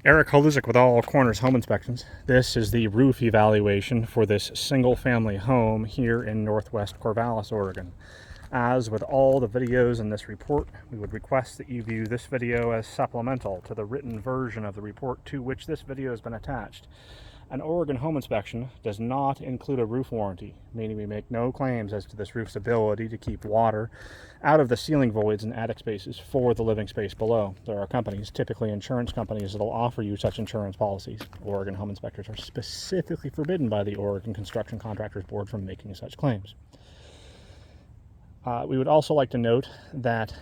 Eric Holuzik with All Corners Home Inspections. This is the roof evaluation for this single-family home here in Northwest Corvallis, Oregon. As with all the videos in this report, we would request that you view this video as supplemental to the written version of the report to which this video has been attached. An Oregon home inspection does not include a roof warranty, meaning we make no claims as to this roof's ability to keep water out of the ceiling voids and attic spaces for the living space below. There are companies, typically insurance companies, that will offer you such insurance policies. Oregon home inspectors are specifically forbidden by the Oregon Construction Contractors Board from making such claims. We would also like to note that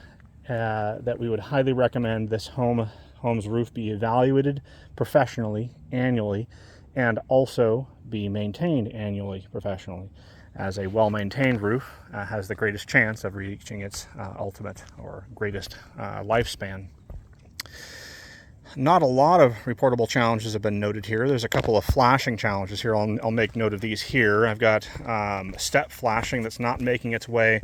we would highly recommend this home's roof be evaluated professionally annually, and also be maintained annually professionally, as a well-maintained roof has the greatest chance of reaching its ultimate or greatest lifespan. Not a lot of reportable challenges have been noted here. There's a couple of flashing challenges here. I'll make note of these here. I've got step flashing that's not making its way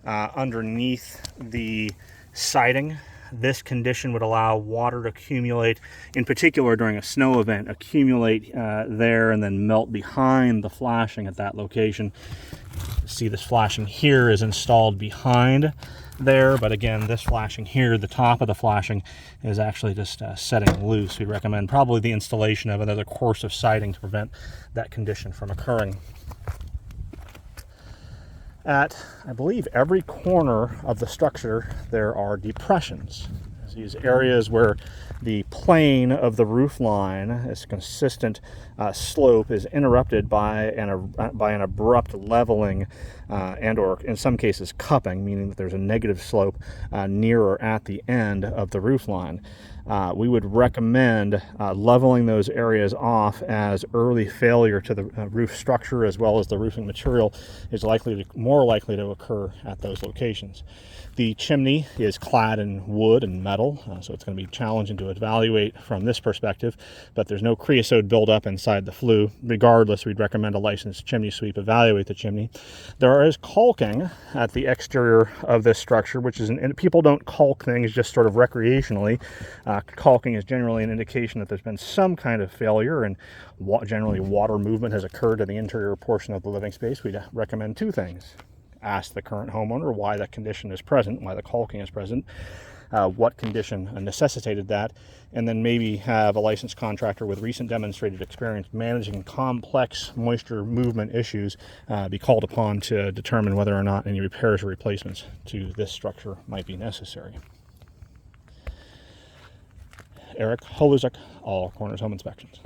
underneath the siding. This condition would allow water to accumulate, in particular during a snow event, accumulate there and then melt behind the flashing at that location. See, this flashing here is installed behind there, but again, this flashing here, the top of the flashing, is actually just setting loose. We'd recommend probably the installation of another course of siding to prevent that condition from occurring. At, I believe, every corner of the structure, there are depressions. These areas where the plane of the roof line, its consistent slope, is interrupted by an abrupt leveling and or in some cases cupping, meaning that there's a negative slope near or at the end of the roof line. We would recommend leveling those areas off, as early failure to the roof structure as well as the roofing material is more likely to occur at those locations. The chimney is clad in wood and metal, so it's going to be challenging to evaluate from this perspective, but there's no creosote buildup inside the flue. Regardless, we'd recommend a licensed chimney sweep evaluate the chimney. There is caulking at the exterior of this structure, which is, and people don't caulk things just sort of recreationally. Caulking is generally an indication that there's been some kind of failure, and generally water movement has occurred to the interior portion of the living space. We'd recommend two things. Ask the current homeowner why that condition is present, why the caulking is present, what condition necessitated that, and then maybe have a licensed contractor with recent demonstrated experience managing complex moisture movement issues be called upon to determine whether or not any repairs or replacements to this structure might be necessary. Eric Holuzik, All Corners Home Inspections.